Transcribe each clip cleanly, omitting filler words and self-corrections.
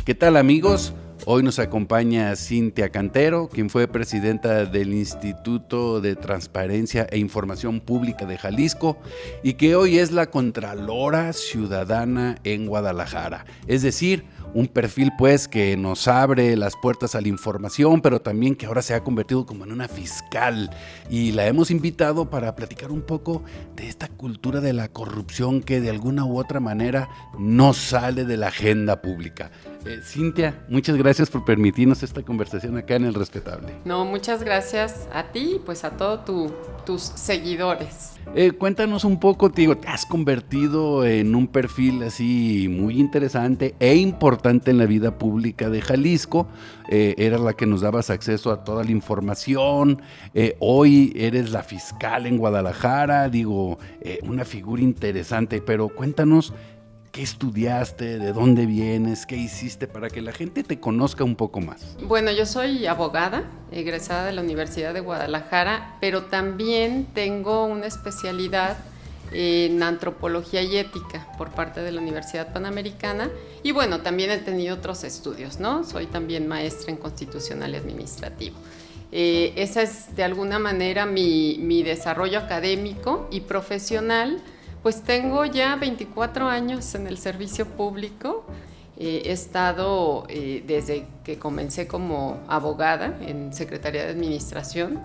¿Qué tal, amigos? Hoy nos acompaña Cintia Cantero, quien fue presidenta del Instituto de Transparencia e Información Pública de Jalisco y que hoy es la Contralora Ciudadana en Guadalajara. Es decir, un perfil pues que nos abre las puertas a la información, pero también que ahora se ha convertido como en una fiscal, y la hemos invitado para platicar un poco de esta cultura de la corrupción que de alguna u otra manera no sale de la agenda pública. Cintia, muchas gracias por permitirnos esta conversación acá en El Respetable. No, muchas gracias a ti y pues a todos tus seguidores. Cuéntanos un poco, te has convertido en un perfil así muy interesante e importante en la vida pública de Jalisco. Eras la que nos dabas acceso a toda la información. Hoy eres la fiscal en Guadalajara, una figura interesante, pero cuéntanos, ¿qué estudiaste? ¿De dónde vienes? ¿Qué hiciste para que la gente te conozca un poco más? Bueno, yo soy abogada, egresada de la Universidad de Guadalajara, pero también tengo una especialidad en antropología y ética por parte de la Universidad Panamericana, y bueno, también he tenido otros estudios, ¿no? Soy también maestra en constitucional y administrativo. Esa es de alguna manera mi desarrollo académico y profesional. Pues tengo ya 24 años en el servicio público. He estado desde que comencé como abogada en Secretaría de Administración.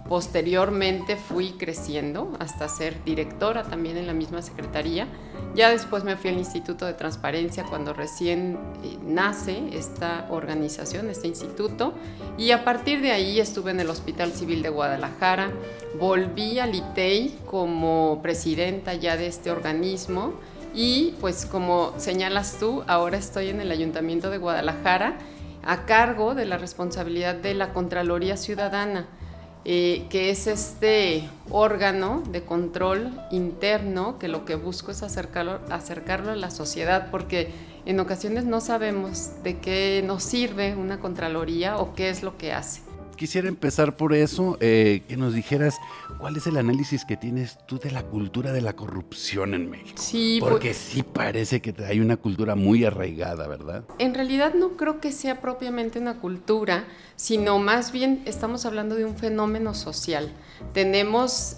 Posteriormente fui creciendo hasta ser directora también en la misma secretaría. Ya después me fui al Instituto de Transparencia cuando recién nace esta organización, este instituto, y a partir de ahí estuve en el Hospital Civil de Guadalajara. Volví al ITEI como presidenta ya de este organismo y pues como señalas tú, ahora estoy en el Ayuntamiento de Guadalajara a cargo de la responsabilidad de la Contraloría Ciudadana, que es este órgano de control interno que lo que busco es acercarlo a la sociedad, porque en ocasiones no sabemos de qué nos sirve una Contraloría o qué es lo que hace. Quisiera empezar por eso, que nos dijeras cuál es el análisis que tienes tú de la cultura de la corrupción en México. Sí, porque sí parece que hay una cultura muy arraigada, ¿verdad? En realidad no creo que sea propiamente una cultura, sino más bien estamos hablando de un fenómeno social. Tenemos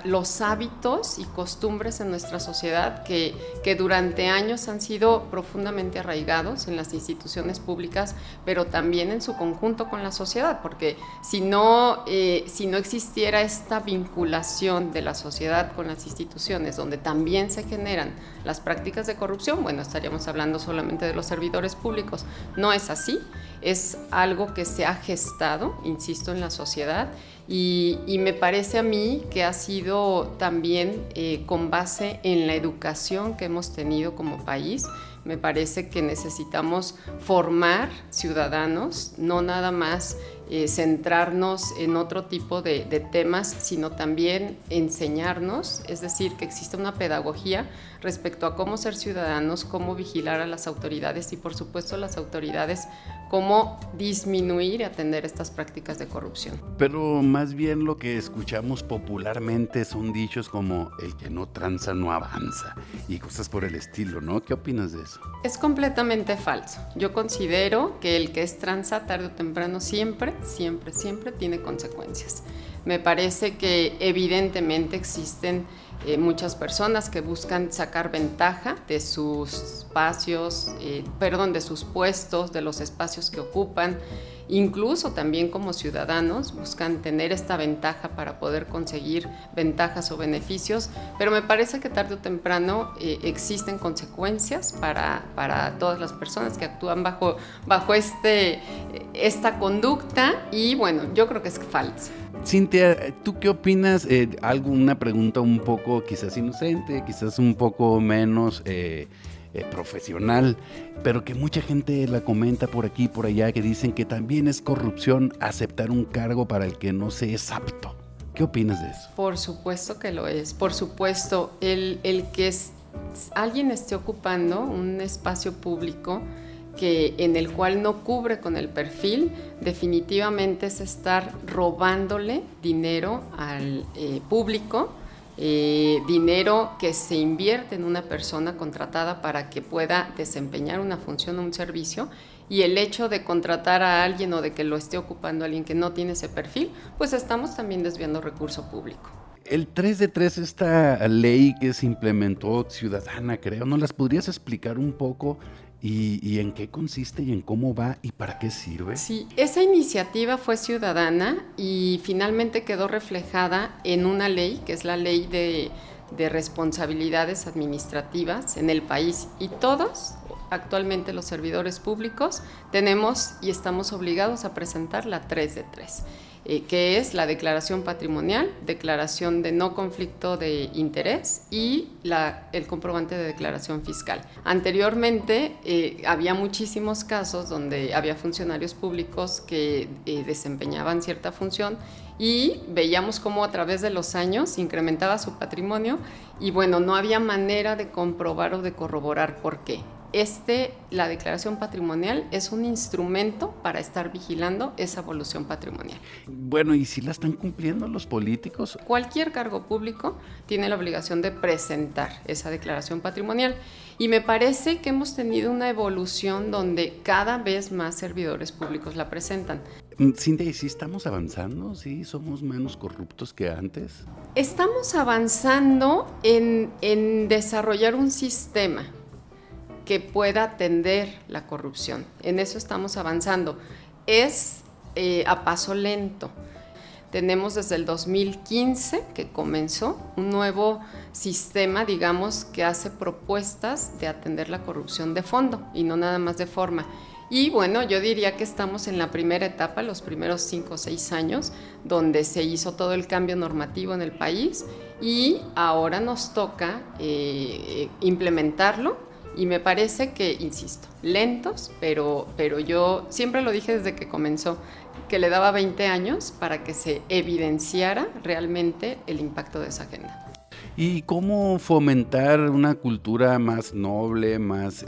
los hábitos y costumbres en nuestra sociedad que durante años han sido profundamente arraigados en las instituciones públicas, pero también en su conjunto con la sociedad, porque si no existiera esta vinculación de la sociedad con las instituciones, donde también se generan las prácticas de corrupción, bueno, estaríamos hablando solamente de los servidores públicos. No es así, es algo que se ha gestado, insisto, en la sociedad, y me parece a mí que ha sido también con base en la educación que hemos tenido como país. Me parece que necesitamos formar ciudadanos, no nada más centrarnos en otro tipo de temas, sino también enseñarnos, es decir, que exista una pedagogía respecto a cómo ser ciudadanos, cómo vigilar a las autoridades y, por supuesto, las autoridades, cómo disminuir y atender estas prácticas de corrupción. Pero más bien lo que escuchamos popularmente son dichos como el que no tranza no avanza y cosas por el estilo, ¿no? ¿Qué opinas de eso? Es completamente falso. Yo considero que el que es tranza tarde o temprano siempre tiene consecuencias. Me parece que evidentemente existen muchas personas que buscan sacar ventaja de sus espacios, de sus puestos, de los espacios que ocupan. Incluso también como ciudadanos buscan tener esta ventaja para poder conseguir ventajas o beneficios, pero me parece que tarde o temprano existen consecuencias para todas las personas que actúan bajo esta conducta, y bueno, yo creo que es falso. Cintia, ¿tú qué opinas? Una pregunta un poco quizás inocente, quizás un poco menos profesional, pero que mucha gente la comenta por aquí y por allá, que dicen que también es corrupción aceptar un cargo para el que no se es apto. ¿Qué opinas de eso? Por supuesto que lo es. Por supuesto, el que alguien esté ocupando un espacio público en el cual no cubre con el perfil, definitivamente es estar robándole dinero al público dinero que se invierte en una persona contratada para que pueda desempeñar una función o un servicio, y el hecho de contratar a alguien o de que lo esté ocupando alguien que no tiene ese perfil, pues estamos también desviando recurso público. El 3 de 3, esta ley que se implementó ciudadana, creo, ¿no las podrías explicar un poco y en qué consiste y en cómo va y para qué sirve? Sí, esa iniciativa fue ciudadana y finalmente quedó reflejada en una ley, que es la ley de responsabilidades administrativas en el país, y todos, actualmente los servidores públicos, tenemos y estamos obligados a presentar la 3 de 3. Que es la declaración patrimonial, declaración de no conflicto de interés y el comprobante de declaración fiscal. Anteriormente había muchísimos casos donde había funcionarios públicos que desempeñaban cierta función y veíamos cómo a través de los años incrementaba su patrimonio y bueno, no había manera de comprobar o de corroborar por qué. La declaración patrimonial es un instrumento para estar vigilando esa evolución patrimonial. Bueno, ¿y si la están cumpliendo los políticos? Cualquier cargo público tiene la obligación de presentar esa declaración patrimonial y me parece que hemos tenido una evolución donde cada vez más servidores públicos la presentan. Cintia, ¿y sí estamos avanzando? ¿Sí somos menos corruptos que antes? Estamos avanzando en desarrollar un sistema que pueda atender la corrupción. En eso estamos avanzando. Es a paso lento. Tenemos desde el 2015 que comenzó un nuevo sistema, digamos, que hace propuestas de atender la corrupción de fondo y no nada más de forma. Y bueno, yo diría que estamos en la primera etapa, los primeros 5 o 6 años, donde se hizo todo el cambio normativo en el país y ahora nos toca implementarlo. Y me parece que, insisto, lentos, pero yo siempre lo dije desde que comenzó, que le daba 20 años para que se evidenciara realmente el impacto de esa agenda. ¿Y cómo fomentar una cultura más noble, más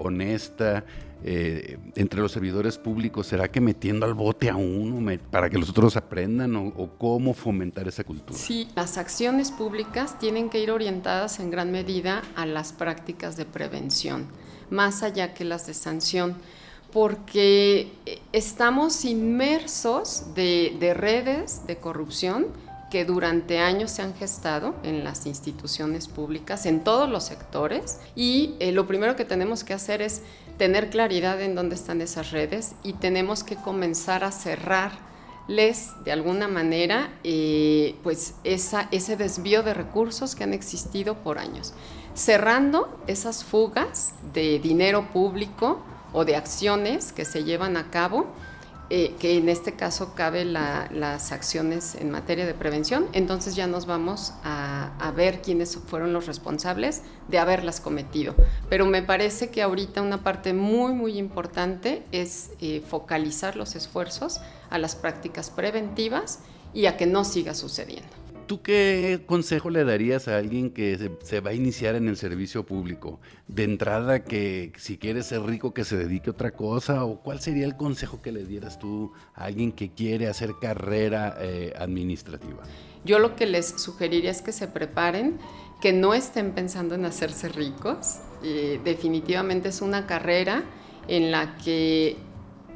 honesta entre los servidores públicos? ¿Será que metiendo al bote a uno para que los otros aprendan o cómo fomentar esa cultura? Sí, las acciones públicas tienen que ir orientadas en gran medida a las prácticas de prevención, más allá que las de sanción, porque estamos inmersos de redes de corrupción que durante años se han gestado en las instituciones públicas, en todos los sectores, y lo primero que tenemos que hacer es tener claridad en dónde están esas redes y tenemos que comenzar a cerrarles de alguna manera pues ese desvío de recursos que han existido por años, cerrando esas fugas de dinero público o de acciones que se llevan a cabo, que en este caso cabe las acciones en materia de prevención. Entonces ya nos vamos a ver quiénes fueron los responsables de haberlas cometido. Pero me parece que ahorita una parte muy, muy importante es focalizar los esfuerzos a las prácticas preventivas y a que no siga sucediendo. ¿Tú qué consejo le darías a alguien que se va a iniciar en el servicio público? De entrada, que si quiere ser rico, que se dedique a otra cosa, ¿o cuál sería el consejo que le dieras tú a alguien que quiere hacer carrera administrativa? Yo lo que les sugeriría es que se preparen, que no estén pensando en hacerse ricos. Definitivamente es una carrera en la que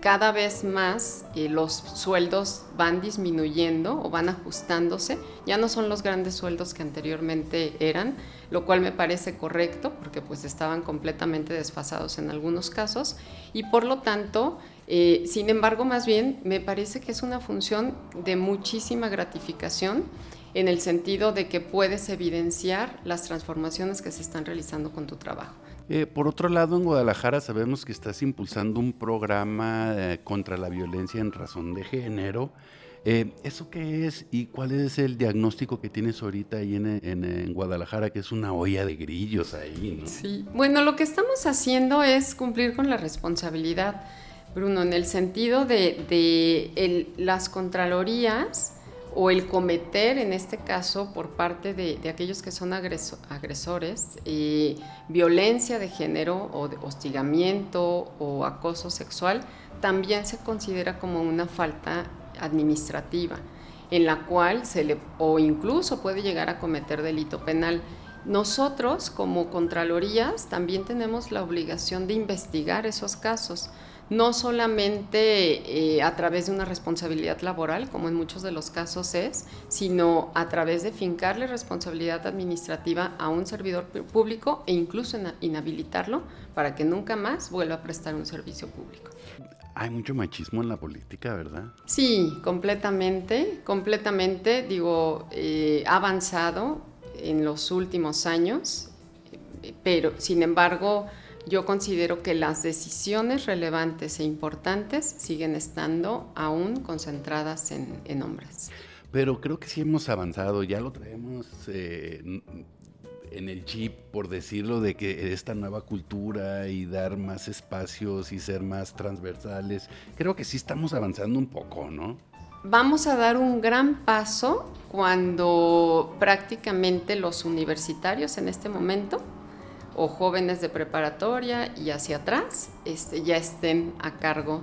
cada vez más los sueldos van disminuyendo o van ajustándose, ya no son los grandes sueldos que anteriormente eran, lo cual me parece correcto porque pues estaban completamente desfasados en algunos casos y por lo tanto, sin embargo, más bien me parece que es una función de muchísima gratificación en el sentido de que puedes evidenciar las transformaciones que se están realizando con tu trabajo. Por otro lado, en Guadalajara sabemos que estás impulsando un programa contra la violencia en razón de género. ¿Eso qué es y cuál es el diagnóstico que tienes ahorita ahí en Guadalajara, que es una olla de grillos ahí, ¿no? Sí, bueno, lo que estamos haciendo es cumplir con la responsabilidad, Bruno, en el sentido de las contralorías o el cometer, en este caso, por parte de aquellos que son agresores, violencia de género o de hostigamiento o acoso sexual, también se considera como una falta administrativa. en la cual o incluso puede llegar a cometer delito penal. Nosotros, como Contralorías, también tenemos la obligación de investigar esos casos, no solamente a través de una responsabilidad laboral, como en muchos de los casos es, sino a través de fincarle responsabilidad administrativa a un servidor público e incluso inhabilitarlo para que nunca más vuelva a prestar un servicio público. Hay mucho machismo en la política, ¿verdad? Sí, completamente. Ha avanzado en los últimos años, pero sin embargo yo considero que las decisiones relevantes e importantes siguen estando aún concentradas en hombres. Pero creo que sí hemos avanzado, ya lo traemos en el chip, por decirlo, de que esta nueva cultura y dar más espacios y ser más transversales, creo que sí estamos avanzando un poco, ¿no? Vamos a dar un gran paso cuando prácticamente los universitarios en este momento, o jóvenes de preparatoria y hacia atrás, ya estén a cargo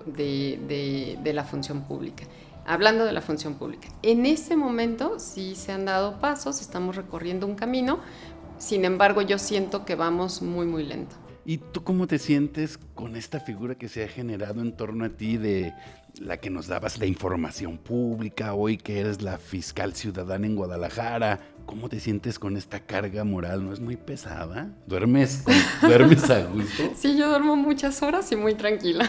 de la función pública. Hablando de la función pública, en este momento sí se han dado pasos, estamos recorriendo un camino, sin embargo yo siento que vamos muy, muy lento. ¿Y tú cómo te sientes con esta figura que se ha generado en torno a ti de la que nos dabas la información pública, hoy que eres la fiscal ciudadana en Guadalajara? ¿Cómo te sientes con esta carga moral? ¿No es muy pesada? ¿Duermes a gusto? Sí, yo duermo muchas horas y muy tranquila.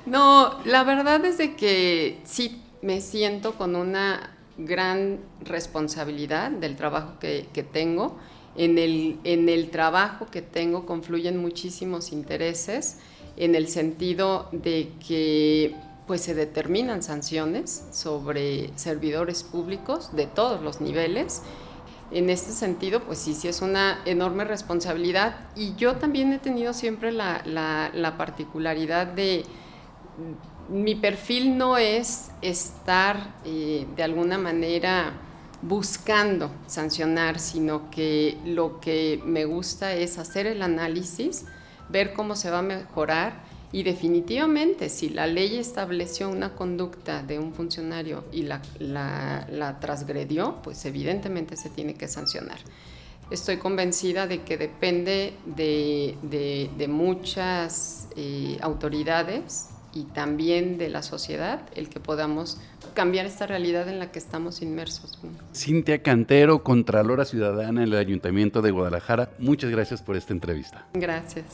No, la verdad es de que sí me siento con una gran responsabilidad del trabajo que tengo. En el trabajo que tengo confluyen muchísimos intereses en el sentido de que pues se determinan sanciones sobre servidores públicos de todos los niveles. En este sentido, pues sí es una enorme responsabilidad, y yo también he tenido siempre la particularidad de mi perfil no es estar de alguna manera buscando sancionar, sino que lo que me gusta es hacer el análisis, ver cómo se va a mejorar, y definitivamente si la ley estableció una conducta de un funcionario y la transgredió, pues evidentemente se tiene que sancionar. Estoy convencida de que depende de muchas autoridades y también de la sociedad el que podamos cambiar esta realidad en la que estamos inmersos. Cintia Cantero, Contralora Ciudadana en el Ayuntamiento de Guadalajara, muchas gracias por esta entrevista. Gracias.